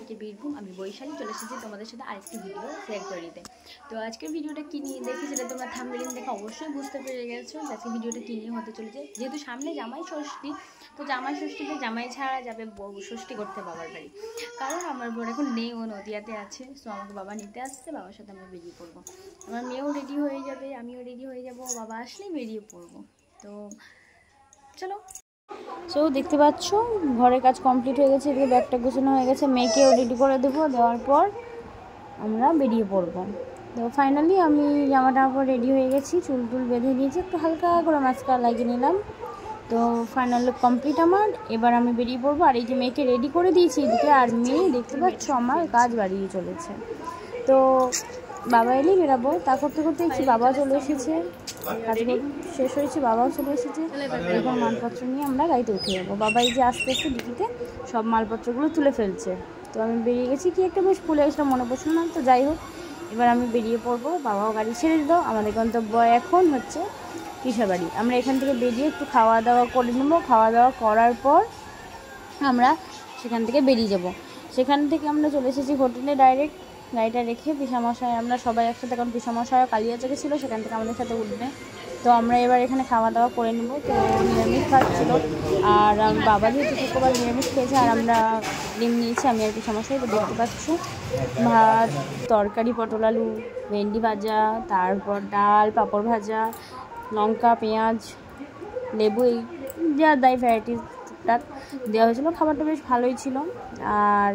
দিকে বীরভূম। আমি বৈশালী চলে এসেছি তোমাদের সাথে আরেকটি ভিডিও শেয়ার করে নিতে। তো আজকের ভিডিওটা কী নিয়ে দেখি সেটা তোমরা থাম্বনেল দেখে অবশ্যই বুঝতে পেরে গেছো যে আজকে ভিডিওটা কী নিয়ে হতে চলেছে। যেহেতু সামনে জামাই ষষ্ঠী, তো জামাই ষষ্ঠীতে জামাই ছাড়া যাবে ষষ্ঠী করতে বাবার বাড়ি, কারণ আমার বোন এখন নেই, ও নদিয়াতে আছে। সো আমাকে বাবা নিতে আসছে, বাবার সাথে আমরা বেরিয়ে পড়বো। আমার মেয়েও রেডি হয়ে যাবে, আমিও রেডি হয়ে যাবো, বাবা আসলেই বেরিয়ে পড়বো। তো চলো। সো দেখতে পাচ্ছ ঘরের কাজ কমপ্লিট হয়ে গেছে, এদিকে ব্যাগটা গোছানো হয়ে গেছে, মেয়েকেও রেডি করে দেবো, দেওয়ার পর আমরা বেরিয়ে পড়বো। তো ফাইনালি আমি জামাটা রেডি হয়ে গেছি, চুল টুল বেঁধে নিয়েছি, একটু হালকা করে মাস্কারা লাগিয়ে নিলাম। তো ফাইনাল লুক কমপ্লিট আমার। এবার আমি বেরিয়ে পড়বো। আর এই যে মেয়েকে রেডি করে দিয়েছি এদিকে, আর মেয়ে দেখতে পাচ্ছ আমার কাজ বাড়িয়ে চলেছে। তো বাবা এলেই বেরাবো, তা করতে করতে দেখছি বাবা চলে এসেছে, কাজ শেষ হয়েছে, বাবাও চলে এসেছে। এখন মালপত্র নিয়ে আমরা গাড়িতে উঠে যাবো। বাবা এই যে আস্তে আস্তে ডিকিতে সব মালপত্রগুলো তুলে ফেলছে। তো আমি বেরিয়ে গেছি, কি একটা বেশ ভুলে গেছিলাম, মনে পড়ছিল না। তো যাই হোক, এবার আমি বেরিয়ে পড়বো। বাবাও গাড়ি ছেড়ে দিল। আমাদের গন্তব্য এখন হচ্ছে পিসাবাড়ি। আমরা এখান থেকে বেরিয়ে একটু খাওয়া দাওয়া করে নেবো। খাওয়া দাওয়া করার পর আমরা সেখান থেকে বেরিয়ে যাব। সেখান থেকে আমরা চলে এসেছি হোটেলে ডাইরেক্ট, গাড়িটা রেখে পিসামশাই আমরা সবাই একসাথে, কারণ পিসামশাইও কালিয়াচকে ছিল, সেখান থেকে আমাদের সাথে উঠবে। তো আমরা এবার এখানে খাওয়া দাওয়া করে নেব। তো নিরামিষ খাচ্ছিল, আর বাবা যেহেতু শুক্রবার নিরামিষ খেয়েছে, আর আমরা ডিম নিয়েছি আমি আর পিসামশাই। তো দেখতে পাচ্ছ ভাত, তরকারি, পটল আলু, ভেন্ডি ভাজা, তারপর ডাল, পাঁপড় ভাজা, লঙ্কা, পেঁয়াজ, লেবু, এই যা দাই ভ্যারাইটিস টুকটাক দেওয়া হয়েছিলো। খাবারটা বেশ ভালোই ছিল। আর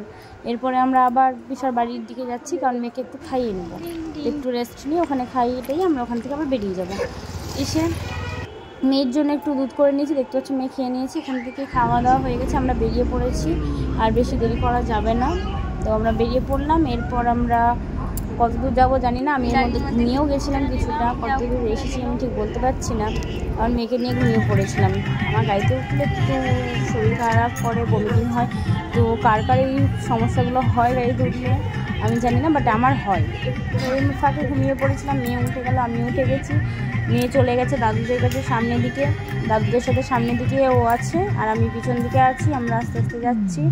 এরপরে আমরা আবার পিসার বাড়ির দিকে যাচ্ছি, কারণ মেয়েকে একটু খাইয়ে নেবো, একটু রেস্ট নিয়ে ওখানে খাইয়েটাই আমরা ওখান থেকে আবার বেরিয়ে যাব। এসে মেয়ের জন্য একটু দুধ করে নিয়েছি, দেখতে পাচ্ছি মেয়ে খেয়ে নিয়েছি। এখান থেকে খাওয়া দাওয়া হয়ে গেছে, আমরা বেরিয়ে পড়েছি, আর বেশি দেরি করা যাবে না। তো আমরা বেরিয়ে পড়লাম। এরপর আমরা কতদূর যাবো জানি না, আমি এর মধ্যে ঘুমিয়েও গেছিলাম কিছুটা, কতদূর এসেছি আমি ঠিক বলতে পারছি না, কারণ মেয়েকে নিয়ে ঘুমিয়ে পড়েছিলাম। আমার গাড়িতে উঠলে একটু শরীর খারাপ করে, বমিটিং হয়। তো কার কার এই সমস্যাগুলো হয় গাড়িতে উঠলে আমি জানি না, বাট আমার হয়। তো ওই ফাঁকে ঘুমিয়ে পড়েছিলাম, মেয়ে উঠে গেল, আমিও উঠে গেছি। মেয়ে চলে গেছে দাদুদের কাছে সামনের দিকে, দাদুদের সাথে সামনের দিকে ও আছে, আর আমি পিছন দিকে আছি। আমরা আস্তে আস্তে যাচ্ছি।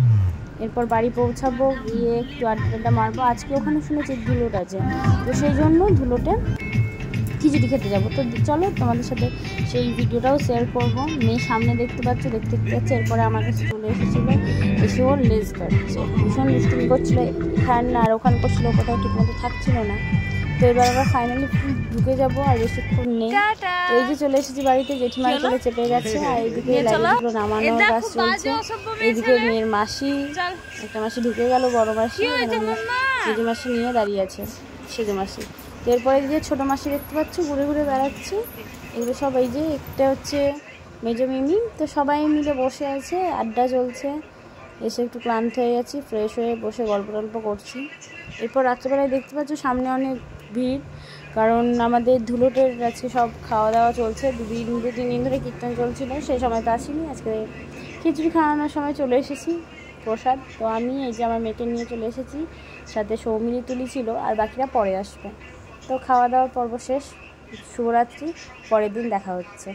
এরপর বাড়ি পৌঁছাবো, গিয়ে একটু আড্ডা মারবো। আজকে ওখানে শুনেছি ধুলোট আছে, তো সেই জন্য ধুলোটে খিচুড়ি খেতে যাবো। তো চলো তোমাদের সাথে সেই ভিডিওটাও শেয়ার করবো। মেয়ে সামনে দেখতে পাচ্ছ, দেখতে যাচ্ছে। এরপরে আমার কাছে চলে এসেছিলো, এসে ওর লেজ কাটছে, ভীষণ দুষ্টুমি করছিলো, এখানে আর ওখানে করছিলো, কোথাও ঠিকমতো থাকছিলো না। তো এবার আমরা ফাইনালি ঢুকে যাবো, আর বেশিক্ষণ নেই। তো এই যে চলে এসেছি বাড়িতে, জেঠিমার কোলে চেপে গেছে, আর এইদিকে লাগেজগুলো নামানোর কাজ চলছে। এইদিকে মেয়ের মাসি, একটা মাসি ঢুকে গেল, বড় মাসি, সেজে মাসি নিয়ে দাঁড়িয়ে আছে, সেজে মাসি। তো এরপরে যে ছোটো মাসি দেখতে পাচ্ছ ঘুরে ঘুরে বেড়াচ্ছে। এগুলো সব এই যে একটা হচ্ছে মেজো মিমি। তো সবাই মিলে বসে আছে, আড্ডা চলছে। এসে একটু ক্লান্ত হয়ে গেছি, ফ্রেশ হয়ে বসে গল্প টল্প করছি। এরপর রাত্রেবেলায় দেখতে পাচ্ছ সামনে অনেক ভিড়, কারণ আমাদের ধুলোটের আজকে সব খাওয়া দাওয়া চলছে। তিন দিন ধরে কীর্তন চলছিল, সেই সময় তো আসিনি। আজকে খিচুড়ি খাওয়ানোর সময় চলে এসেছি, প্রসাদ। তো আমি এই যে আমার মেয়েকে নিয়ে চলে এসেছি, সাথে সৌমিলি তুলি ছিল, আর বাকিরা পরে আসবে। তো খাওয়া দাওয়ার পর্ব শেষ, শুভরাত্রি, পরের দিন দেখা হচ্ছে।